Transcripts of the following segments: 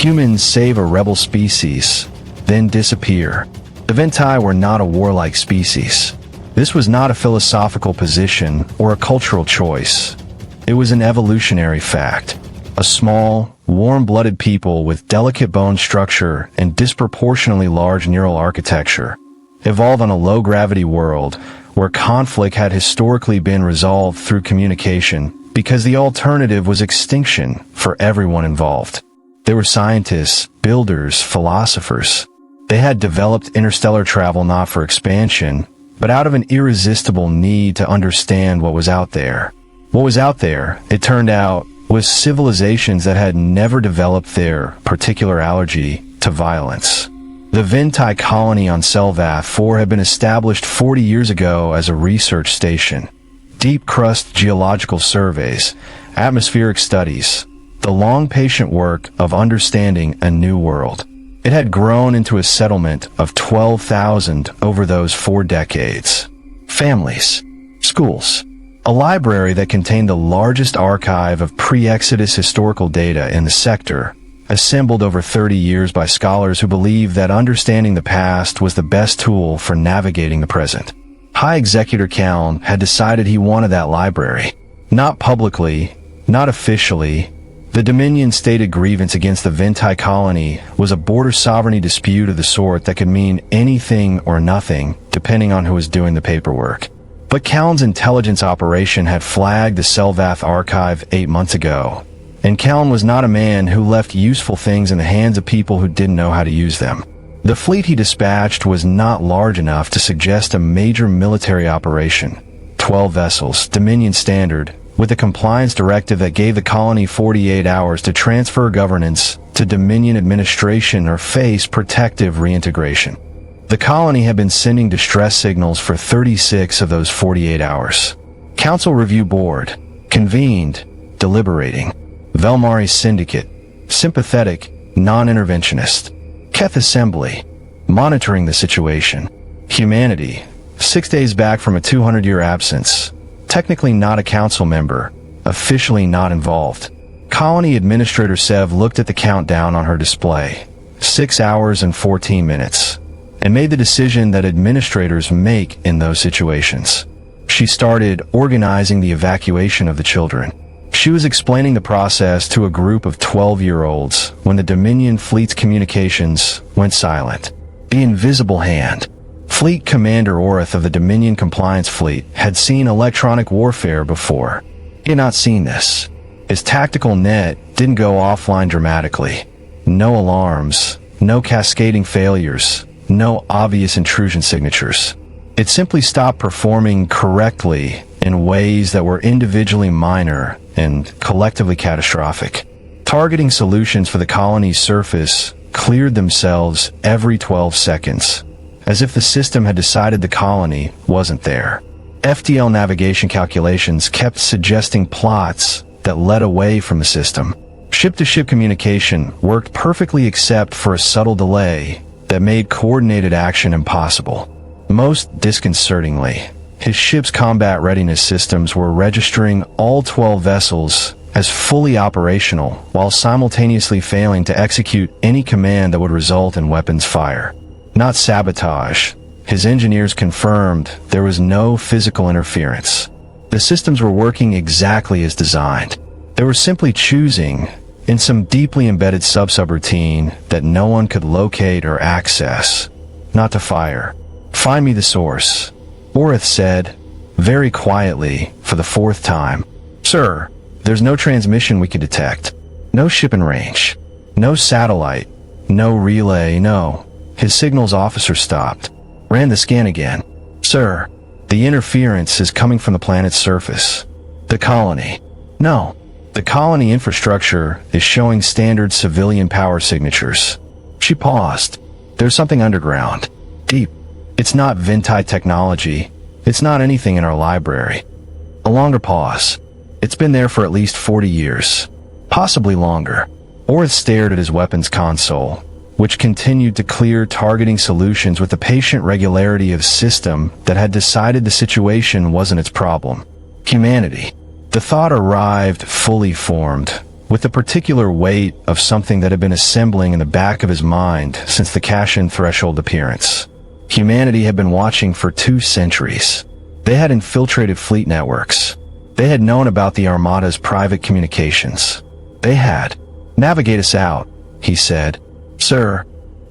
Humans save a rebel species, then disappear. The Ventai were not a warlike species. This was not a philosophical position or a cultural choice. It was an evolutionary fact. A small, warm-blooded people with delicate bone structure and disproportionately large neural architecture evolved on a low-gravity world where conflict had historically been resolved through communication because the alternative was extinction for everyone involved. They were scientists, builders, philosophers. They had developed interstellar travel not for expansion, but out of an irresistible need to understand what was out there. What was out there, it turned out, was civilizations that had never developed their particular allergy to violence. The Ventai colony on Selvath 4 had been established 40 years ago as a research station. Deep crust geological surveys, atmospheric studies, the long patient work of understanding a new world. It had grown into a settlement of 12,000 over those 4 decades. Families, schools, a library that contained the largest archive of pre-Exodus historical data in the sector, assembled over 30 years by scholars who believed that understanding the past was the best tool for navigating the present. High Executor Caln had decided he wanted that library. Not publicly, not officially. The Dominion stated grievance against the Ventai colony was a border sovereignty dispute of the sort that could mean anything or nothing, depending on who was doing the paperwork. But Caln's intelligence operation had flagged the Selvath archive 8 months ago, and Caln was not a man who left useful things in the hands of people who didn't know how to use them. The fleet he dispatched was not large enough to suggest a major military operation. 12 vessels, Dominion standard, with a compliance directive that gave the colony 48 hours to transfer governance to Dominion administration or face protective reintegration. The colony had been sending distress signals for 36 of those 48 hours. Council Review Board, convened, deliberating. Velmari Syndicate, sympathetic, non-interventionist. Keth Assembly, monitoring the situation. Humanity, 6 days back from a 200-year absence. Technically not a council member, officially not involved. Colony Administrator Sev looked at the countdown on her display, 6 hours and 14 minutes, and made the decision that administrators make in those situations. She started organizing the evacuation of the children. She was explaining the process to a group of 12-year-olds when the Dominion Fleet's communications went silent. The invisible hand. Fleet Commander Orith of the Dominion Compliance Fleet had seen electronic warfare before. He had not seen this. His tactical net didn't go offline dramatically. No alarms, no cascading failures, no obvious intrusion signatures. It simply stopped performing correctly in ways that were individually minor and collectively catastrophic. Targeting solutions for the colony's surface cleared themselves every 12 seconds, as if the system had decided the colony wasn't there. FTL navigation calculations kept suggesting plots that led away from the system. Ship-to-ship communication worked perfectly except for a subtle delay that made coordinated action impossible. Most disconcertingly, his ship's combat readiness systems were registering all 12 vessels as fully operational while simultaneously failing to execute any command that would result in weapons fire. Not sabotage. His engineers confirmed there was no physical interference. The systems were working exactly as designed. They were simply choosing, in some deeply embedded sub-subroutine that no one could locate or access, not to fire. Find me the source, Orith said, very quietly, for the 4th time. Sir, there's no transmission we can detect. No ship in range. No satellite. No relay, no. His signals officer stopped. Ran the scan again. Sir, the interference is coming from the planet's surface. The colony. No. The colony infrastructure is showing standard civilian power signatures. She paused. There's something underground. Deep. It's not Ventai technology. It's not anything in our library. A longer pause. It's been there for at least 40 years. Possibly longer. Orith stared at his weapons console, which continued to clear targeting solutions with the patient regularity of a system that had decided the situation wasn't its problem. Humanity. The thought arrived fully formed, with the particular weight of something that had been assembling in the back of his mind since the cash-in threshold appearance. Humanity had been watching for 2 centuries. They had infiltrated fleet networks. They had known about the Armada's private communications. They had. "Navigate us out," he said. "Sir,"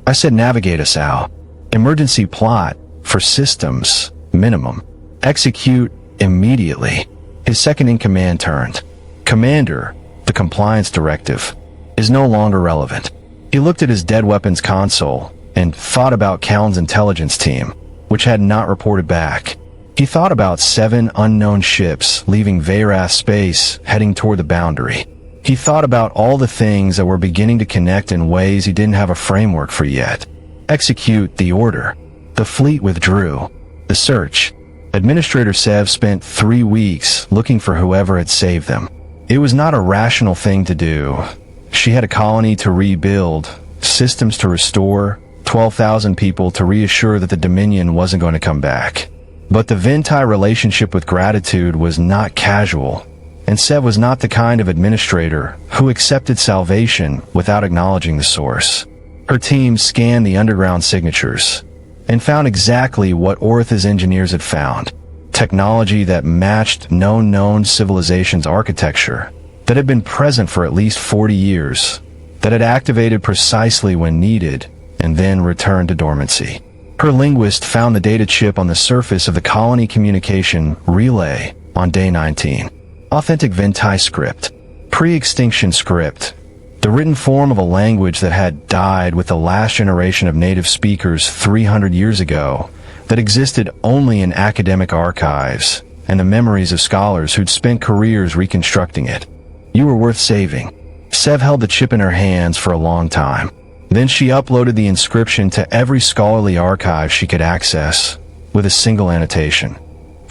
I said, "navigate us out. Emergency plot for systems, minimum. Execute immediately." His second-in-command turned. "Commander, the compliance directive is no longer relevant." He looked at his dead weapons console and thought about Callan's intelligence team, which had not reported back. He thought about 7 unknown ships leaving Veyrath space heading toward the boundary. He thought about all the things that were beginning to connect in ways he didn't have a framework for yet. Execute the order. The fleet withdrew. The search. Administrator Sev spent 3 weeks looking for whoever had saved them. It was not a rational thing to do. She had a colony to rebuild, systems to restore, 12,000 people to reassure that the Dominion wasn't going to come back. But the Ventai relationship with gratitude was not casual, and Sev was not the kind of administrator who accepted salvation without acknowledging the source. Her team scanned the underground signatures and found exactly what Ortha's engineers had found. Technology that matched known civilization's architecture, that had been present for at least 40 years, that had activated precisely when needed, and then returned to dormancy. Her linguist found the data chip on the surface of the colony communication relay on day 19. Authentic Ventai script. Pre-extinction script. The written form of a language that had died with the last generation of native speakers 300 years ago, that existed only in academic archives and the memories of scholars who'd spent careers reconstructing it. You were worth saving. Sev held the chip in her hands for a long time. Then she uploaded the inscription to every scholarly archive she could access, with a single annotation.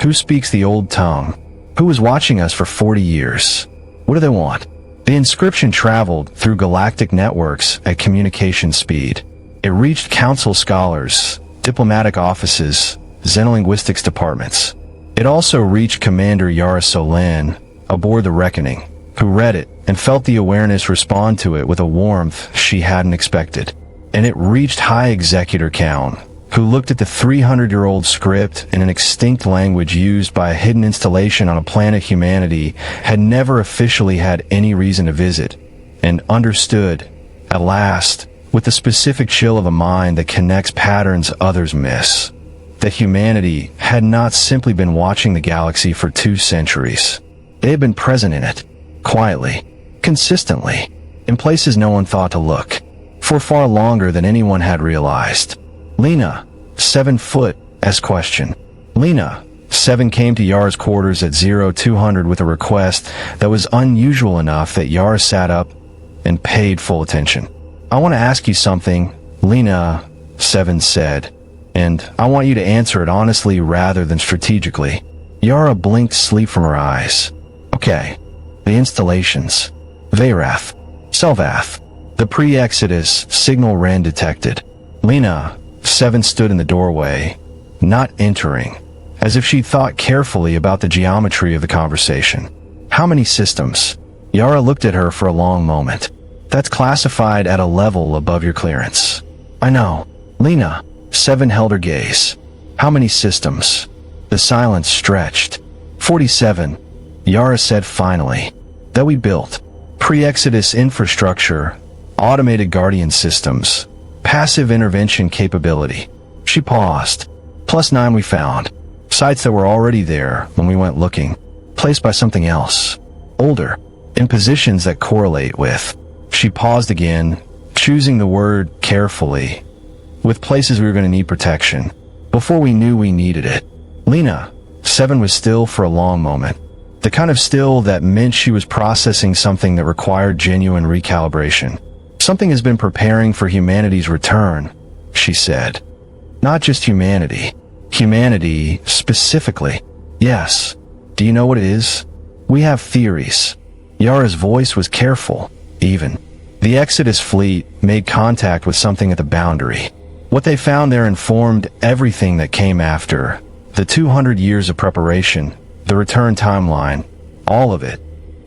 Who speaks the old tongue? Who was watching us for 40 years? What do they want? The inscription traveled through galactic networks at communication speed. It reached council scholars, diplomatic offices, xenolinguistics departments. It also reached Commander Yara Solan, aboard the Reckoning, who read it and felt the awareness respond to it with a warmth she hadn't expected. And it reached High Executor Count, who looked at the 300-year-old script in an extinct language used by a hidden installation on a planet humanity had never officially had any reason to visit, and understood, at last, with the specific chill of a mind that connects patterns others miss, that humanity had not simply been watching the galaxy for 2 centuries. They had been present in it, quietly, consistently, in places no one thought to look, for far longer than anyone had realized. Lena, 7 foot, asked question. Lena, 7 came to Yara's quarters at 0200 with a request that was unusual enough that Yara sat up and paid full attention. I want to ask you something, Lena, 7 said, and I want you to answer it honestly rather than strategically. Yara blinked sleep from her eyes. Okay, the installations. Veyrath, Selvath. The pre-exodus signal Ren detected. Lena, 7 stood in the doorway, not entering, as if she'd thought carefully about the geometry of the conversation. How many systems? Yara looked at her for a long moment. That's classified at a level above your clearance. I know. Lena, 7 held her gaze. How many systems? The silence stretched. 47, Yara said finally. That we built. Pre-exodus infrastructure, automated guardian systems, passive intervention capability. She paused. +9 we found. Sites that were already there when we went looking. Placed by something else. Older. In positions that correlate with. She paused again, choosing the word carefully. With places we were going to need protection. Before we knew we needed it. Lena, 7 was still for a long moment. The kind of still that meant she was processing something that required genuine recalibration. Something has been preparing for humanity's return, she said. Not just humanity. Humanity, specifically. Yes. Do you know what it is? We have theories. Yara's voice was careful, even. The Exodus fleet made contact with something at the boundary. What they found there informed everything that came after. The 200 years of preparation, the return timeline, all of it.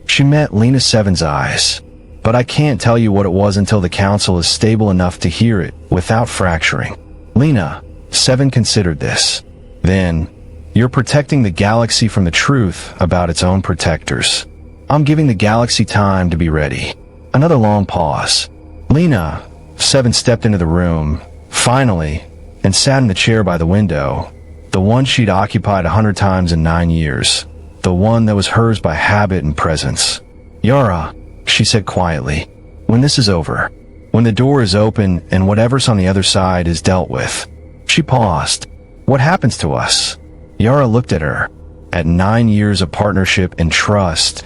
She met Lena 7's eyes. but I can't tell you what it was until the council is stable enough to hear it without fracturing. Lena, Seven considered this. Then, you're protecting the galaxy from the truth about its own protectors. I'm giving the galaxy time to be ready. Another long pause. Lena, Seven stepped into the room, finally, and sat in the chair by the window, the one she'd occupied 100 times in 9 years, the one that was hers by habit and presence. Yara, she said quietly, when this is over, when the door is open and whatever's on the other side is dealt with. She paused. What happens to us? Yara looked at her, at 9 years of partnership and trust,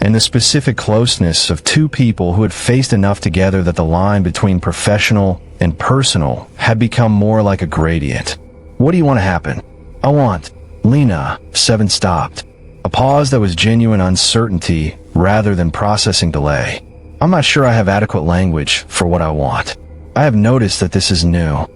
and the specific closeness of two people who had faced enough together that the line between professional and personal had become more like a gradient. What do you want to happen? I want. Lena, Seven stopped. A pause that was genuine uncertainty rather than processing delay. I'm not sure I have adequate language for what I want. I have noticed that this is new.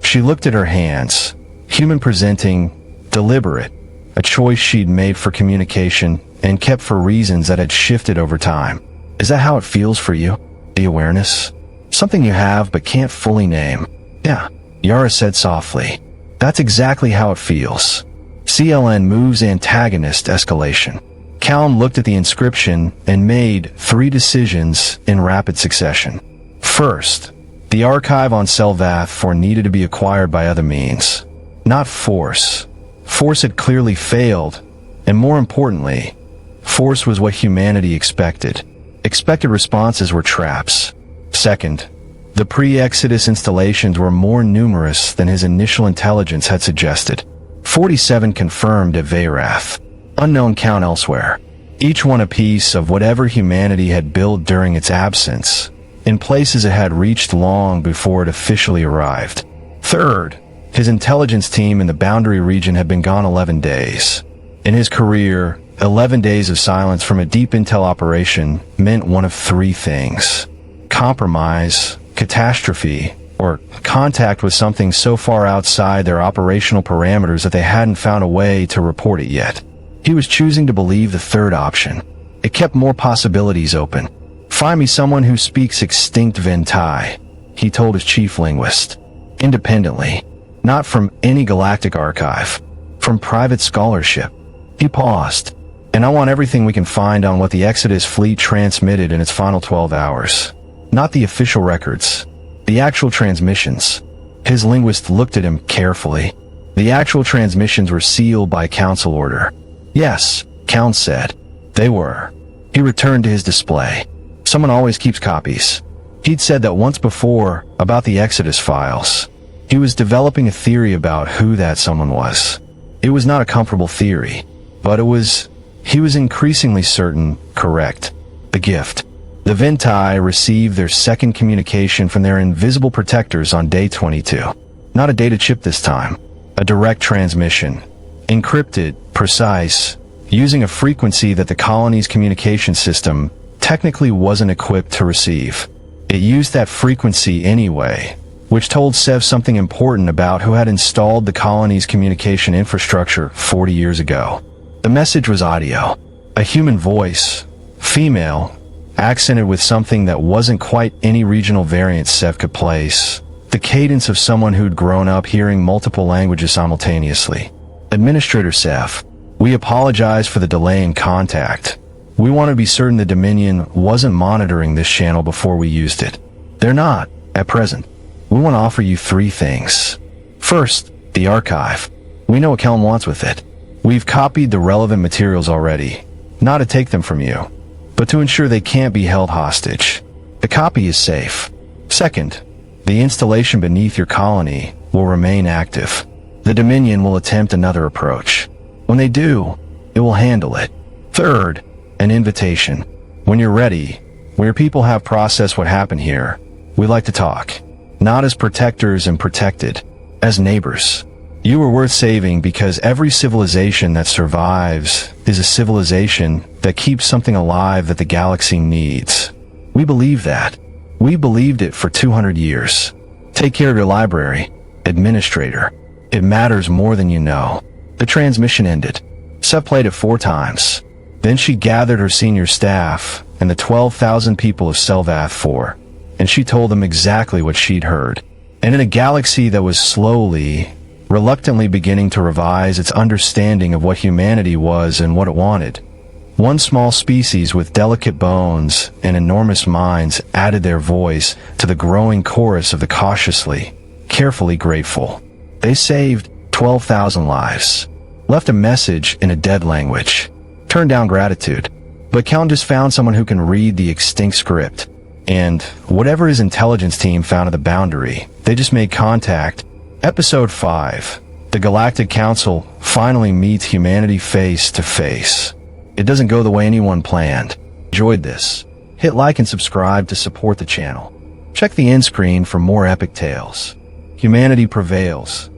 She looked at her hands, human presenting, deliberate, a choice she'd made for communication and kept for reasons that had shifted over time. Is that how it feels for you? The awareness? Something you have but can't fully name. Yeah, Yara said softly. That's exactly how it feels. CLN moves antagonist escalation. Callum looked at the inscription and made 3 decisions in rapid succession. First, the archive on Selvath 4 needed to be acquired by other means. Not force. Force had clearly failed, and more importantly, force was what humanity expected. Expected responses were traps. Second, the pre-Exodus installations were more numerous than his initial intelligence had suggested. 47 confirmed at Veyrath. Unknown count elsewhere. Each one a piece of whatever humanity had built during its absence, in places it had reached long before it officially arrived. Third, his intelligence team in the boundary region had been gone 11 days. In his career, 11 days of silence from a deep intel operation meant one of 3 things. Compromise, catastrophe, or contact with something so far outside their operational parameters that they hadn't found a way to report it yet. He was choosing to believe the third option. It kept more possibilities open. Find me someone who speaks extinct Ventai, he told his chief linguist. Independently. Not from any galactic archive. From private scholarship. He paused. And I want everything we can find on what the Exodus fleet transmitted in its final 12 hours. Not the official records. The actual transmissions. His linguist looked at him carefully. The actual transmissions were sealed by council order. Yes, Count said. They were. He returned to his display. Someone always keeps copies. He'd said that once before about the Exodus files. He was developing a theory about who that someone was. It was not a comfortable theory, but he was increasingly certain, correct. The gift. The Ventai received their second communication from their invisible protectors on day 22. Not a data chip this time. A direct transmission. Encrypted, precise, using a frequency that the colony's communication system technically wasn't equipped to receive. It used that frequency anyway, which told Sev something important about who had installed the colony's communication infrastructure 40 years ago. The message was audio. A human voice, female, accented with something that wasn't quite any regional variant Sev could place. The cadence of someone who'd grown up hearing multiple languages simultaneously. Administrator Sev, we apologize for the delay in contact. We want to be certain the Dominion wasn't monitoring this channel before we used it. They're not, at present. We want to offer you 3 things. First, the archive. We know what Kelm wants with it. We've copied the relevant materials already, not to take them from you, but to ensure they can't be held hostage. The copy is safe. Second, the installation beneath your colony will remain active. The Dominion will attempt another approach. When they do, it will handle it. Third, an invitation. When you're ready, when your people have processed what happened here, we'd like to talk. Not as protectors and protected, as neighbors. You are worth saving because every civilization that survives is a civilization that keeps something alive that the galaxy needs. We believe that. We believed it for 200 years. Take care of your library, administrator. It matters more than you know. The transmission ended. Sev played it 4 times. Then she gathered her senior staff, and the 12,000 people of Selvath 4, and she told them exactly what she'd heard. And in a galaxy that was slowly, reluctantly beginning to revise its understanding of what humanity was and what it wanted, one small species with delicate bones and enormous minds added their voice to the growing chorus of the cautiously, carefully grateful. They saved 12,000 lives, left a message in a dead language, turned down gratitude. But Countess found someone who can read the extinct script, and whatever his intelligence team found at the boundary, they just made contact. Episode 5. The Galactic Council finally meets humanity face to face. It doesn't go the way anyone planned. Enjoyed this? Hit like and subscribe to support the channel. Check the end screen for more epic tales. Humanity prevails.